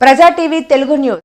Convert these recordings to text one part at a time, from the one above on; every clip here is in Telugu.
ప్రజా TV Telugu news.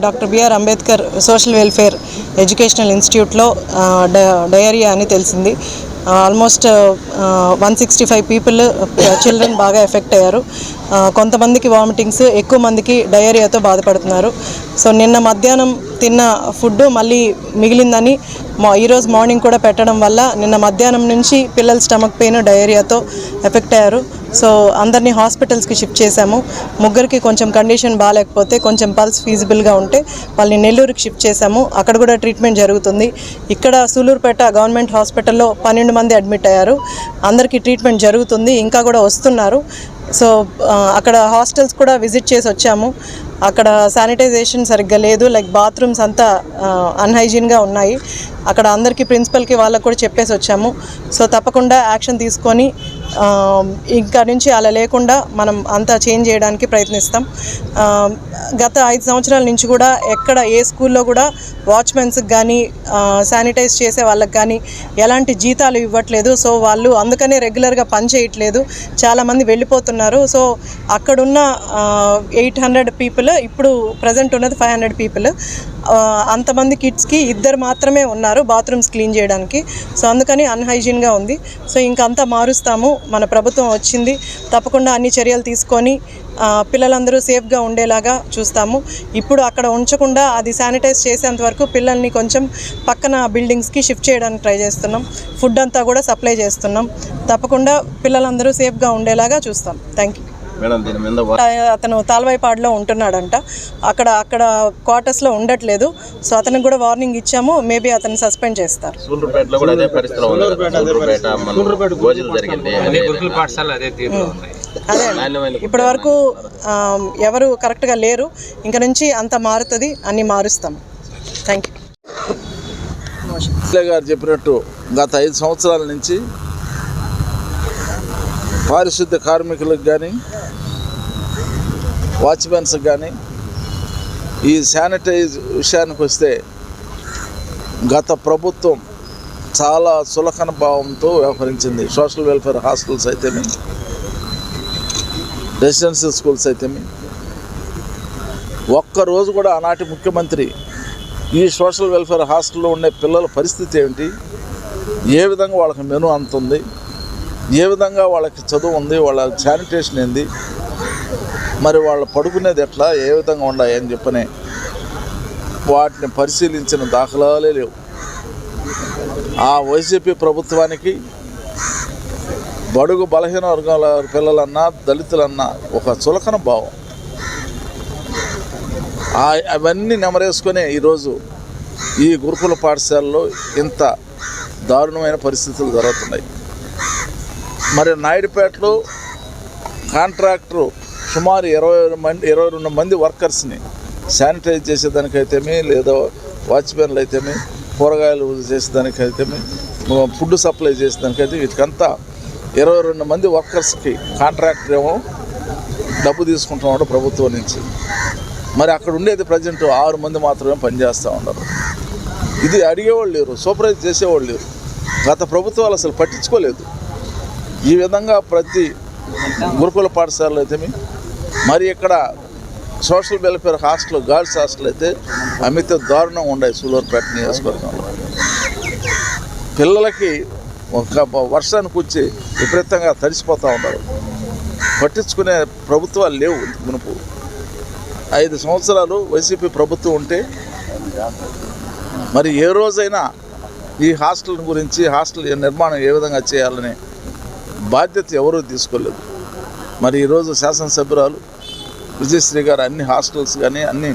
Doctor B R Ambedkar social welfare educational ఇన్స్టిట్యూట్లో డయేరియా అని తెలిసింది. ఆల్మోస్ట్ 165 పీపుల్ చిల్డ్రన్ బాగా ఎఫెక్ట్ అయ్యారు. కొంతమందికి వామిటింగ్స్, ఎక్కువ మందికి డయేరియాతో బాధపడుతున్నారు. సో నిన్న మధ్యాహ్నం తిన్న ఫుడ్ మళ్ళీ మిగిలిందని ఈరోజు మార్నింగ్ కూడా పెట్టడం వల్ల నిన్న మధ్యాహ్నం నుంచి పిల్లల స్టమక్ పెయిన్, డయేరియాతో ఎఫెక్ట్ అయ్యారు. సో అందరినీ హాస్పిటల్స్కి షిఫ్ట్ చేశాము. ముగ్గురికి కొంచెం కండిషన్ బాగాలేకపోతే, కొంచెం పల్స్ ఫీజిబుల్గా ఉంటే వాళ్ళని నెల్లూరుకి షిఫ్ట్ చేశాము. అక్కడ కూడా ట్రీట్మెంట్ జరుగుతుంది. ఇక్కడ సూలూరుపేట గవర్నమెంట్ హాస్పిటల్లో 12 మంది అడ్మిట్ అయ్యారు. అందరికీ ట్రీట్మెంట్ జరుగుతుంది, ఇంకా కూడా వస్తున్నారు. సో అక్కడ హాస్టల్స్ కూడా విజిట్ చేసి వచ్చాము. అక్కడ శానిటైజేషన్ సరిగ్గా లేదు, లైక్ బాత్రూమ్స్ అంతా అన్హైజీన్గా ఉన్నాయి. అక్కడ అందరికీ ప్రిన్సిపల్కి వాళ్ళకు కూడా చెప్పేసి వచ్చాము. సో తప్పకుండా యాక్షన్ తీసుకొని ఇంకా నుంచి అలా లేకుండా మనం అంతా చేంజ్ చేయడానికి ప్రయత్నిస్తాం. గత 5 సంవత్సరాల నుంచి కూడా ఎక్కడ ఏ స్కూల్లో కూడా వాచ్మెన్స్కి కానీ శానిటైజ్ చేసే వాళ్ళకి కానీ ఎలాంటి జీతాలు ఇవ్వట్లేదు. సో వాళ్ళు అందుకనే రెగ్యులర్గా పని చేయట్లేదు, చాలామంది వెళ్ళిపోతున్నారు. సో అక్కడున్న 800 పీపుల్, ఇప్పుడు ప్రజెంట్ ఉన్నది 500 పీపుల్. అంతమంది కిడ్స్కి 2 మాత్రమే ఉన్నారు బాత్రూమ్స్ క్లీన్ చేయడానికి. సో అందుకని అన్హైజీన్గా ఉంది. సో ఇంకంతా మారుస్తాము. మన ప్రభుత్వం వచ్చింది, తప్పకుండా అన్ని చర్యలు తీసుకొని పిల్లలందరూ సేఫ్గా ఉండేలాగా చూస్తాము. ఇప్పుడు అక్కడ ఉంచకుండా అది శానిటైజ్ చేసేంత వరకు పిల్లల్ని కొంచెం పక్కన బిల్డింగ్స్కి షిఫ్ట్ చేయడానికి ట్రై చేస్తున్నాం. ఫుడ్ అంతా కూడా సప్లై చేస్తున్నాం. తప్పకుండా పిల్లలందరూ సేఫ్గా ఉండేలాగా చూస్తాం. Thank you. అతను తాల్వాయిపాడులో ఉంటున్నాడంట. అక్కడ క్వార్టర్స్లో ఉండట్లేదు. సో అతనికి కూడా వార్నింగ్ ఇచ్చాము. మేబీ అతన్ని సస్పెండ్ చేస్తారు. అదే ఇప్పటి వరకు ఎవరు కరెక్ట్గా లేరు. ఇంక నుంచి అంత మారుతుంది, అన్ని మారుస్తాం. Thank you. గారు చెప్పినట్టు గత 5 సంవత్సరాల నుంచి పారిశుద్ధ్య కార్మికులకు కానీ, వాచ్మెన్స్కి కానీ ఈ శానిటైజ్ విషయానికి వస్తే గత ప్రభుత్వం చాలా సులకన భావంతో వ్యవహరించింది. సోషల్ వెల్ఫేర్ హాస్టల్స్ అయితేమి, రెసిడెన్షియల్ స్కూల్స్ అయితేమి. ఒక్కరోజు కూడా ఆనాటి ముఖ్యమంత్రి ఈ సోషల్ వెల్ఫేర్ హాస్టల్లో ఉండే పిల్లల పరిస్థితి ఏమిటి, ఏ విధంగా వాళ్ళకి మెను అందుతుంది, ఏ విధంగా వాళ్ళకి చదువు ఉంది, వాళ్ళ శానిటేషన్ ఏంది, మరి వాళ్ళు పడుకునేది ఎట్లా, ఏ విధంగా ఉన్నాయి అని చెప్పని వాటిని పరిశీలించిన దాఖలాలే లేవు. ఆ వైసీపీ ప్రభుత్వానికి బడుగు బలహీన వర్గాల పిల్లలన్నా దళితులన్నా ఒక చులకన భావం. అవన్నీ నెమరేసుకొని ఈరోజు ఈ గురుకుల పాఠశాలలో ఇంత దారుణమైన పరిస్థితులు జరుగుతున్నాయి. మరి నాయుడుపేటలో కాంట్రాక్టరు సుమారు 22 మంది వర్కర్స్ని శానిటైజ్ చేసేదానికైతేమి, లేదా వాచ్మెన్లు అయితేమి, కూరగాయలు చేసేదానికైతేమి, ఫుడ్ సప్లై చేసేదానికైతే వీటికంతా 22 మంది వర్కర్స్కి కాంట్రాక్టర్ ఏమో డబ్బు తీసుకుంటున్నాడు ప్రభుత్వం నుంచి. మరి అక్కడ ఉండేది ప్రజెంట్ 6 మంది మాత్రమే పనిచేస్తూ ఉన్నారు. ఇది అడిగేవాళ్ళు లేరు, సూపర్వైజ్ చేసేవాళ్ళు లేరు. గత ప్రభుత్వాలు అసలు పట్టించుకోలేదు. ఈ విధంగా ప్రతి గురుకుల పాఠశాలలో అయితేమి, మరి ఇక్కడ social welfare hostel, girls hostel అయితే అమిత దారుణంగా ఉన్నాయి. సూలూరుపేట నియోజకవర్గంలో పిల్లలకి ఒక వర్షానికి వచ్చి విపరీతంగా తడిసిపోతూ ఉన్నారు. పట్టించుకునే ప్రభుత్వాలు లేవు. మునుపు 5 సంవత్సరాలు వైసీపీ ప్రభుత్వం ఉంటే మరి ఏ రోజైనా ఈ హాస్టల్ గురించి, హాస్టల్ నిర్మాణం ఏ విధంగా చేయాలనే బాధ్యత ఎవరూ తీసుకోలేదు. మరి ఈరోజు శాసనసభ్యురాలు విజయశ్రీ గారు అన్ని హాస్టల్స్ కానీ అన్ని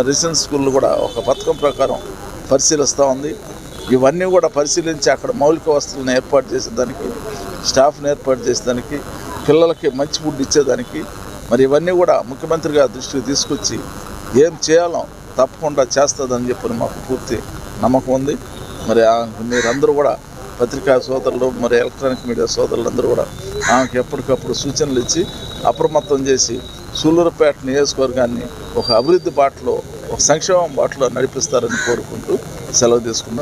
రెసిడెన్స్ స్కూళ్ళు కూడా ఒక పథకం ప్రకారం పరిశీలిస్తూ ఉంది. ఇవన్నీ కూడా పరిశీలించి అక్కడ మౌలిక వసతులను ఏర్పాటు చేసేదానికి, స్టాఫ్ని ఏర్పాటు చేసేదానికి, పిల్లలకి మంచి ఫుడ్ ఇచ్చేదానికి, మరి ఇవన్నీ కూడా ముఖ్యమంత్రి గారి దృష్టికి తీసుకొచ్చి ఏం చేయాలో తప్పకుండా చేస్తుందని చెప్పి మాకు పూర్తి నమ్మకం ఉంది. మరి మీరందరూ కూడా పత్రికా సోదరులు, మరి ఎలక్ట్రానిక్ మీడియా సోదరులందరూ కూడా ఆమెకు ఎప్పటికప్పుడు సూచనలు ఇచ్చి అప్రమత్తం చేసి సూలూరుపేట నియోజకవర్గాన్ని ఒక అభివృద్ధి బాటలో, ఒక సంక్షేమం బాటలో నడిపిస్తారని కోరుకుంటూ సెలవు తీసుకున్నాను.